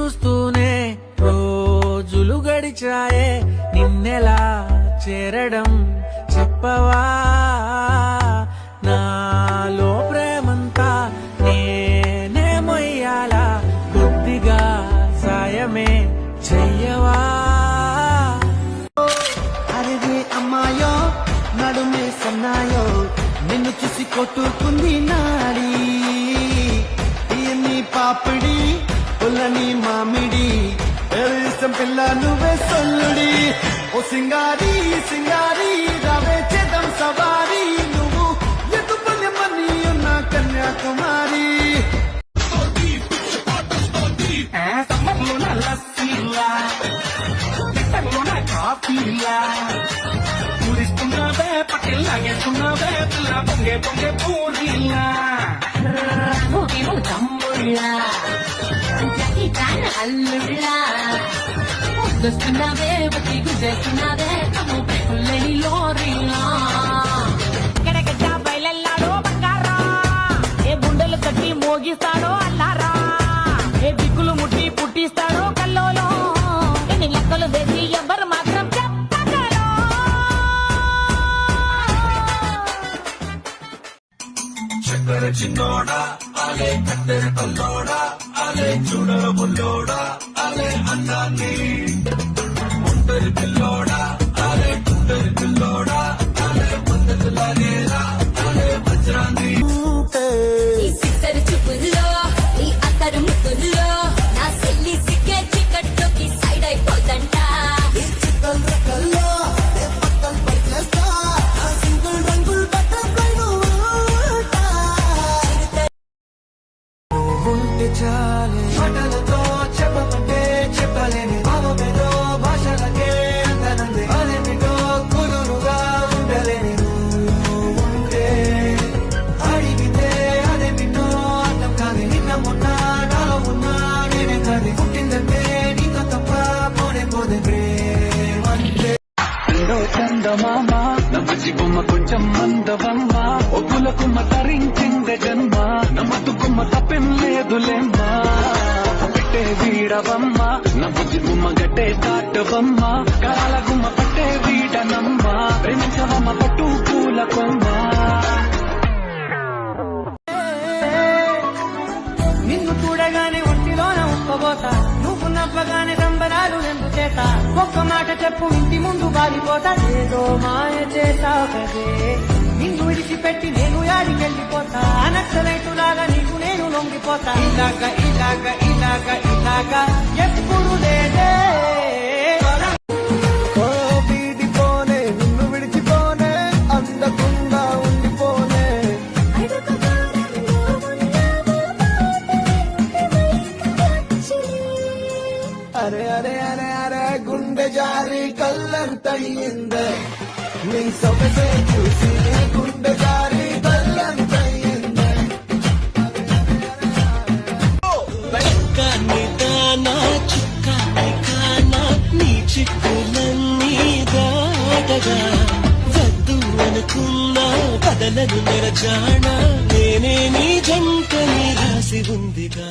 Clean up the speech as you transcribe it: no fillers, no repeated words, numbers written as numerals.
చూస్తూనే రోజులు గడిచాయే, నిన్నెలా చేరడం చెప్పవా? నాలో ప్రేమంతా నేనే మొయ్యాలా, కొద్దిగా సాయమే చెయ్యవా? అరే అమ్మాయో నడుమే సన్నాయో, నిన్ను చూసి కొట్టుకుంది నాడి. నీ పాపిడి పుల్లని మామిడి, ఇష్టం పిల్ల నువ్వే సొల్లుడి. ఓ సింగారి సింగారి రావే చేద్దాం సవారి, నువ్వు ఎదు పల్లెమని ఉన్న కన్యాకుమారి. సమ్మర్లోన లస్సీలా, పిట్టలోన కాఫీలా, పూరిస్తున్నావే పట్టిల్లాగేస్తున్నావే పిల్ల, పొంగే పొంగే పూరిలా. తమ్ముళ్ళా అల్లుళ్ళా, వస్తున్నావే బతి గుజేస్తున్నావే తమ్ము పెళ్ళని లోరీలా. ఎక్కడెక్కడ బయలెల్లాడో బంగారా, ఏ గుండెలు కట్టి మోగిస్తాడో అల్లారా, ఏ దిక్కులు ముట్టి పుట్టిస్తాడో కల్లోలో, ఎన్ని లెక్కలు వేసి ఎవ్వరు మాత్రం చెప్పగలరు. చక్కెర చిన్నోడా అలే కత్తెర కల్లోడా, అలే చూడర బుల్లోడా, అలే అన్నాన్ని ఒంటరి పిల్లోడా, అలే కుంటరి పిల్లోడా, అలే వందలాగేలా, అలే వజ్రాన్ని. ఈ సిక్కరు చూపుల్లో ఈ అత్తరు ముక్కుల్లో, నా సెల్లి సిక్కే చిక్కట్లోకి సైడ్ అయిపోతంట. చాలే మాటలతో చెప్పమంటే చెప్పలేని భావమేదో, భాషలకే అందనంది అదేమిటో కుదురుగా ఉండలేని ఉంటే. అడిగితే అదేమిటో అర్థం కాదు, నిన్న మొన్న నాలో ఉన్నా నేనే కాదు, పుట్టిందంటే నీతో తప్ప పోనే పోదే ప్రేమంటే. చందమామ నమ్మచి బొమ్మ కొంచెం మందవమ్మ, ఒప్పుల కుమ్మ తరించిందే జన్మ, నమ్మదు కుమ్మ తప్పేం లేదులేమ్మా. పెట్టే వీడవమ్మ నా బుద్ధి బొమ్మ గట్టే దాటవమ్మ, కరాల గుమ్మ పట్టే వీడనమ్మ, ప్రేమించవమ్మ పట్టు పూల కొమ్మ. నిన్ను చూడగానే ఒంటిలోన ఉప్పబోతా, నువ్వు నవ్వగానే సంబరాలు ఎందు చేత. ఒక్క మాట చెప్పు ఇంటి ముందు బాలిపోతా, ఏదో మాయ చేసావు కదే. నిన్ను విడిచిపెట్టి నేను యాడికెళ్ళిపోతా, నక్సలైటులాగా నీకు నేను లొంగిపోతా. ఇలాగా ఇలాగా ఇలాగా ఇలాగా ఎప్పుడు లేదే. వీడిపోనే నిన్ను విడిచిపోనే, అందకుండా ఉండిపోనే. అరే అరే అరే అరే గుండె జారి కళ్ళంతయిందే, నీ సొగసే చూసి గుండె జారి కళ్ళంతయిందే. చక్కని దానా చుక్కని కానా, నీ చిక్కులన్నీ దాటగా వద్దు అనుకున్నా కదలను నెరజాణ, నేనే నీ జంటని రాసి ఉందిగా.